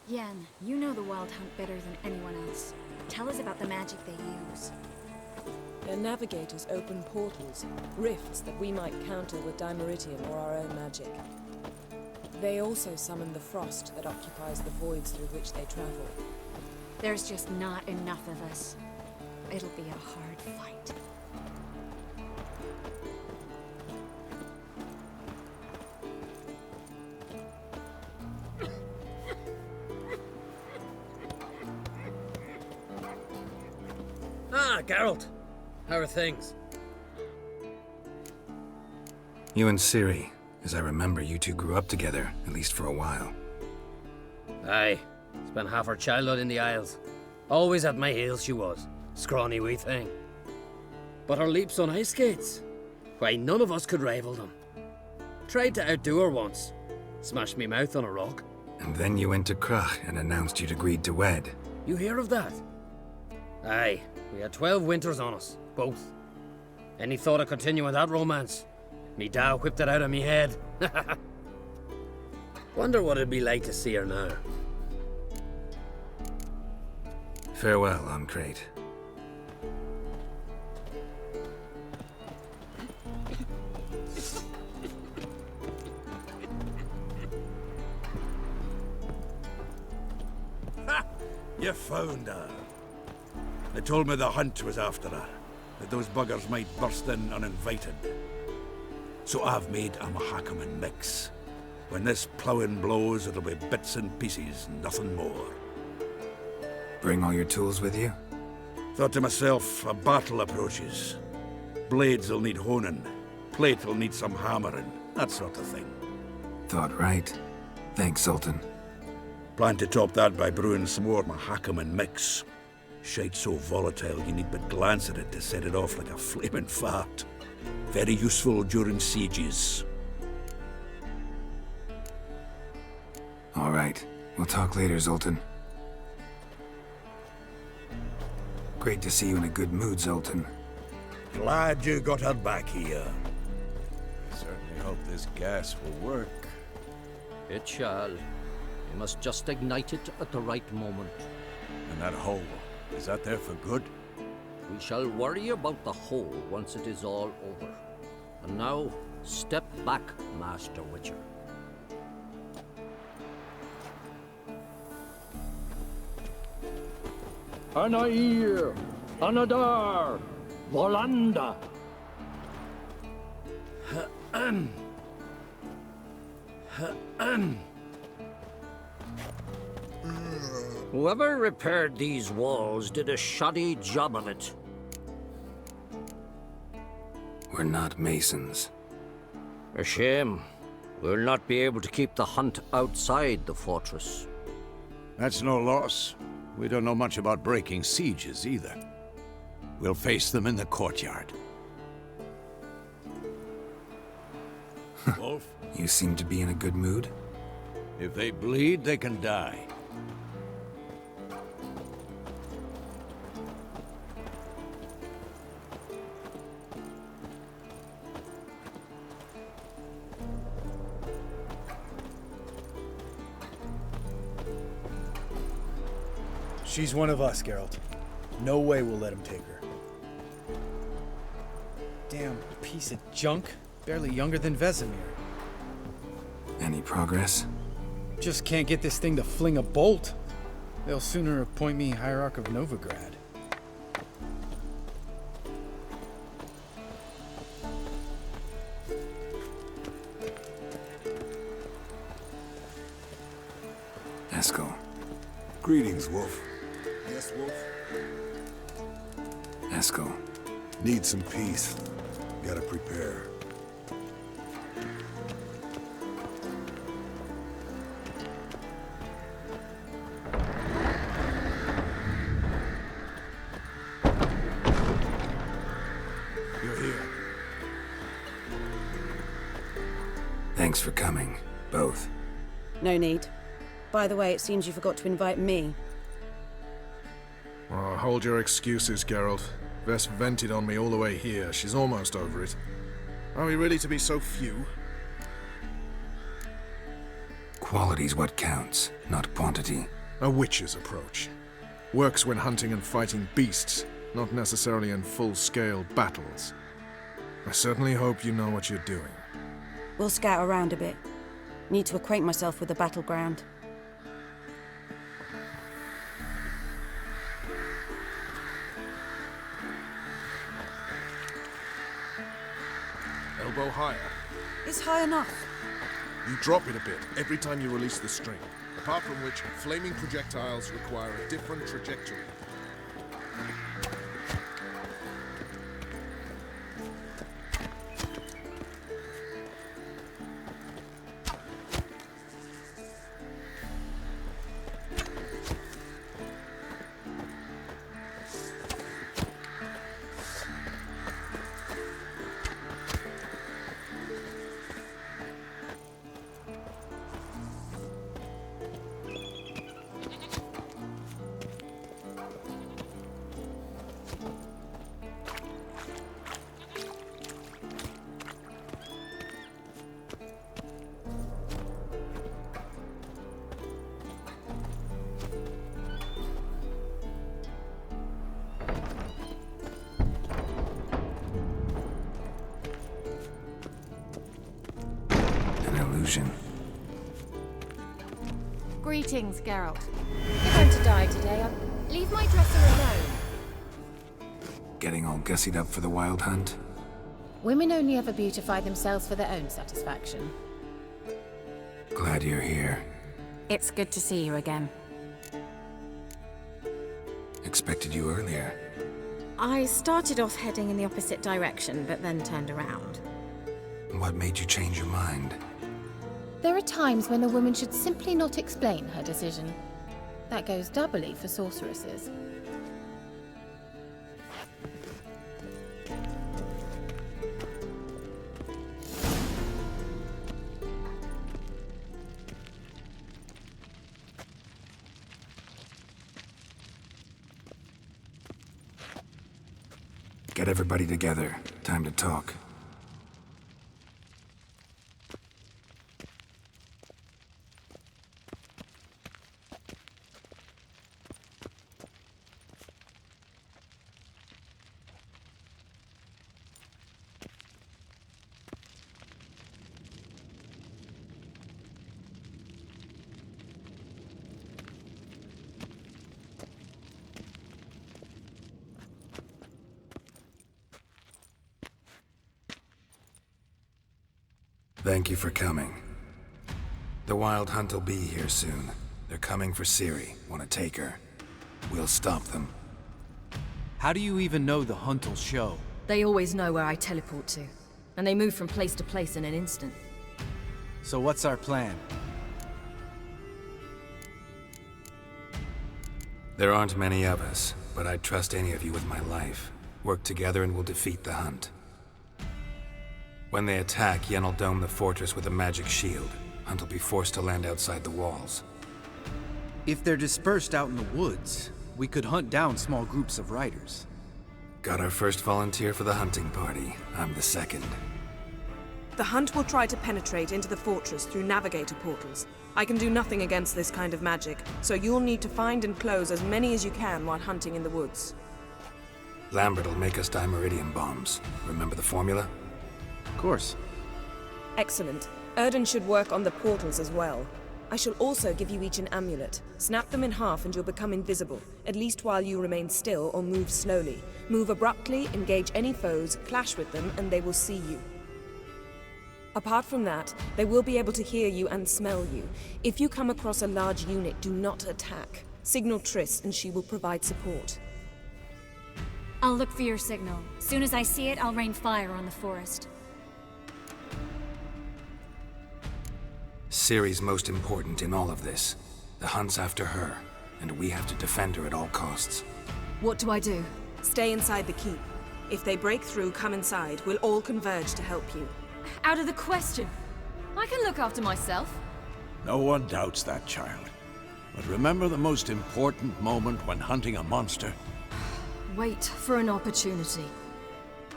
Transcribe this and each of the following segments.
Yen, you know the Wild Hunt better than anyone else. Tell us about the magic they use. Their navigators open portals, rifts that we might counter with Dimeritium or our own magic. They also summon the frost that occupies the voids through which they travel. There's just not enough of us. It'll be a hard fight. Ah, Geralt. How are things? You and Ciri. As I remember, you two grew up together, at least for a while. Aye. Spent half her childhood in the Isles. Always at my heels she was. Scrawny wee thing. But her leaps on ice skates? Why, none of us could rival them. Tried to outdo her once. Smashed me mouth on a rock. And then you went to Kaer and announced you'd agreed to wed. You hear of that? Aye. We had 12 winters on us. Both. Any thought of continuing that romance? Me Dow whipped it out of me head. Wonder what it'd be like to see her now. Farewell, Ancrate. Ha! You found her. They told me the hunt was after her, that those buggers might burst in uninvited. So I've made a Mahakaman mix. When this ploughing blows, it'll be bits and pieces, nothing more. Bring all your tools with you? Thought to myself, a battle approaches. Blades will need honing, plate will need some hammering, that sort of thing. Thought right. Thanks, Sultan. Plan to top that by brewing some more Mahakaman mix. Shite so volatile you need but glance at it to set it off like a flaming fart. Very useful during sieges. All right. We'll talk later, Zoltan. Great to see you in a good mood, Zoltan. Glad you got her back here. Certainly hope this gas will work. It shall. We must just ignite it at the right moment. And that hole, is that there for good? We shall worry about the hole once it is all over. And now, step back, Master Witcher. Anair, Anadar, Volanda. Whoever repaired these walls did a shoddy job of it. We're not masons. A shame. We'll not be able to keep the hunt outside the fortress. That's no loss. We don't know much about breaking sieges either. We'll face them in the courtyard. Wolf? You seem to be in a good mood. If they bleed, they can die. She's one of us, Geralt. No way we'll let him take her. Damn piece of junk. Barely younger than Vesemir. Any progress? Just can't get this thing to fling a bolt. They'll sooner appoint me Hierarch of Novigrad. Eskel. Greetings, Wolf. Yes, Wolf? Eskel. Need some peace. Gotta prepare. You're here. Thanks for coming, both. No need. By the way, it seems you forgot to invite me. Oh, hold your excuses, Geralt. Vess vented on me all the way here. She's almost over it. Are we ready to be so few? Quality's what counts, not quantity. A witch's approach. Works when hunting and fighting beasts, not necessarily in full-scale battles. I certainly hope you know what you're doing. We'll scout around a bit. Need to acquaint myself with the battleground. Elbow higher. It's high enough. You drop it a bit every time you release the string, apart from which flaming projectiles require a different trajectory. Illusion. Greetings, Geralt. You're going to die today. Leave my dresser alone. Getting all gussied up for the wild hunt? Women only ever beautify themselves for their own satisfaction. Glad you're here. It's good to see you again. Expected you earlier. I started off heading in the opposite direction, but then turned around. What made you change your mind? There are times when a woman should simply not explain her decision. That goes doubly for sorceresses. Get everybody together. Time to talk. Thank you for coming. The Wild Hunt will be here soon. They're coming for Ciri. Want to take her? We'll stop them. How do you even know the hunt will show? They always know where I teleport to, and they move from place to place in an instant. So what's our plan? There aren't many of us, but I'd trust any of you with my life. Work together and we'll defeat the Hunt. When they attack, Yen will dome the fortress with a magic shield. Hunt will be forced to land outside the walls. If they're dispersed out in the woods, we could hunt down small groups of riders. Got our first volunteer for the hunting party. I'm the second. The Hunt will try to penetrate into the fortress through navigator portals. I can do nothing against this kind of magic, so you'll need to find and close as many as you can while hunting in the woods. Lambert will make us dimeridium bombs. Remember the formula? Of course. Excellent. Erden should work on the portals as well. I shall also give you each an amulet. Snap them in half and you'll become invisible, at least while you remain still or move slowly. Move abruptly, engage any foes, clash with them, and they will see you. Apart from that, they will be able to hear you and smell you. If you come across a large unit, do not attack. Signal Triss and she will provide support. I'll look for your signal. Soon as I see it, I'll rain fire on the forest. Ciri's most important in all of this. The Hunt's after her, and we have to defend her at all costs. What do I do? Stay inside the keep. If they break through, come inside. We'll all converge to help you. Out of the question. I can look after myself. No one doubts that, child. But remember the most important moment when hunting a monster? Wait for an opportunity.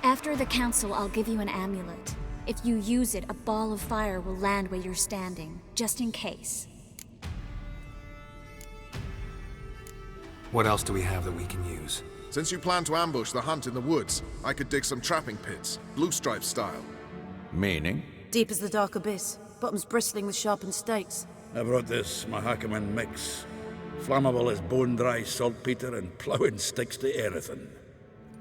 After the council, I'll give you an amulet. If you use it, a ball of fire will land where you're standing, just in case. What else do we have that we can use? Since you plan to ambush the hunt in the woods, I could dig some trapping pits, blue stripe style. Meaning? Deep as the dark abyss, bottoms bristling with sharpened stakes. I brought this Mahakaman mix. Flammable as bone-dry saltpeter and ploughing sticks to anything.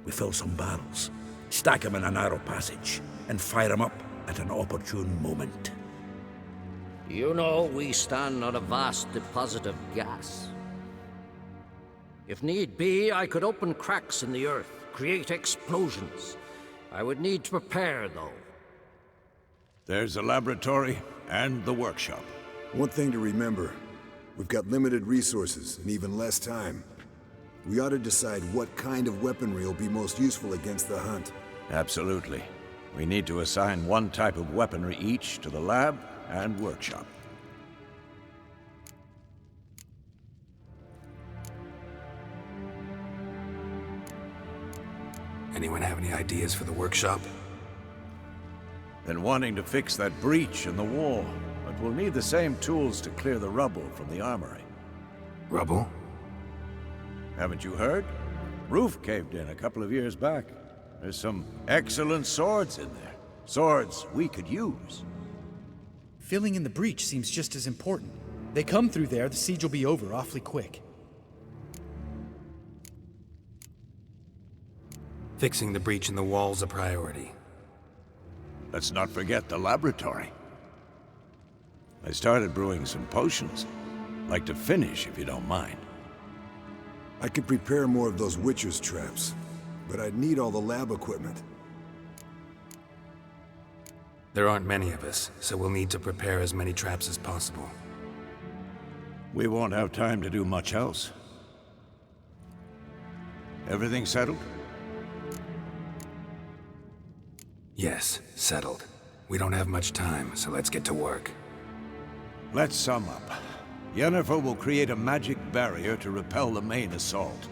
We fill some barrels, stack them in a narrow passage, and fire them up at an opportune moment. You know, we stand on a vast deposit of gas. If need be, I could open cracks in the earth, create explosions. I would need to prepare, though. There's the laboratory and the workshop. One thing to remember, we've got limited resources and even less time. We ought to decide what kind of weaponry will be most useful against the hunt. Absolutely. We need to assign one type of weaponry each to the lab and workshop. Anyone have any ideas for the workshop? Been wanting to fix that breach in the wall, but we'll need the same tools to clear the rubble from the armory. Rubble? Haven't you heard? Roof caved in a couple of years back. There's some excellent swords in there. Swords we could use. Filling in the breach seems just as important. They come through there, the siege will be over awfully quick. Fixing the breach in the wall's a priority. Let's not forget the laboratory. I started brewing some potions. Like to finish, if you don't mind. I could prepare more of those Witcher's traps, but I'd need all the lab equipment. There aren't many of us, so we'll need to prepare as many traps as possible. We won't have time to do much else. Everything settled? Yes, settled. We don't have much time, so let's get to work. Let's sum up. Yennefer will create a magic barrier to repel the main assault.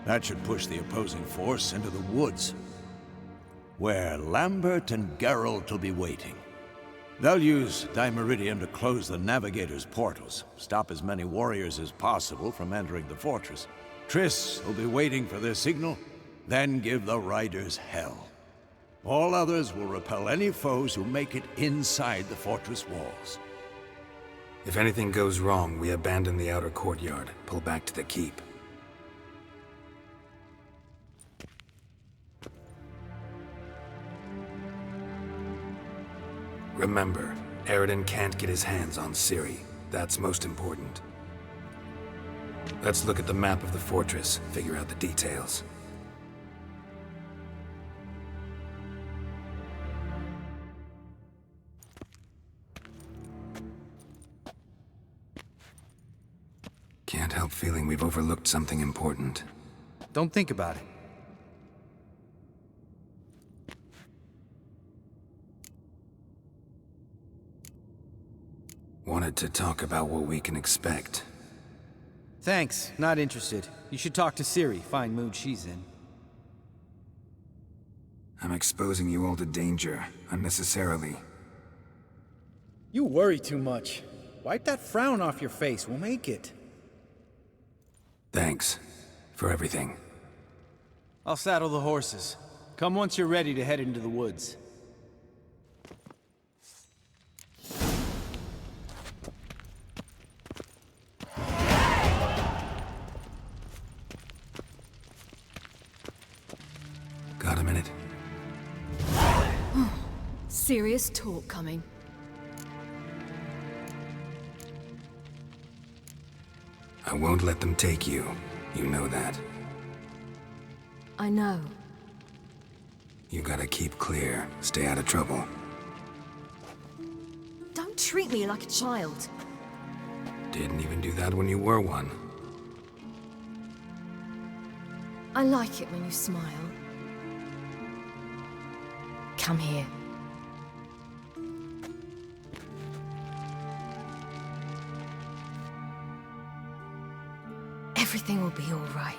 That should push the opposing force into the woods, where Lambert and Geralt will be waiting. They'll use Dimeridium to close the Navigator's portals, stop as many warriors as possible from entering the fortress. Triss will be waiting for their signal, then give the riders hell. All others will repel any foes who make it inside the fortress walls. If anything goes wrong, we abandon the outer courtyard, pull back to the keep. Remember, Eridan can't get his hands on Ciri. That's most important. Let's look at the map of the fortress, figure out the details. Can't help feeling we've overlooked something important. Don't think about it. Wanted to talk about what we can expect. Thanks, not interested. You should talk to Ciri, fine mood she's in. I'm exposing you all to danger, unnecessarily. You worry too much. Wipe that frown off your face, we'll make it. Thanks for everything. I'll saddle the horses. Come once you're ready to head into the woods. Got a minute? Serious talk coming. I won't let them take you. You know that. I know. You gotta keep clear. Stay out of trouble. Don't treat me like a child. Didn't even do that when you were one. I like it when you smile. Come here. Everything will be all right.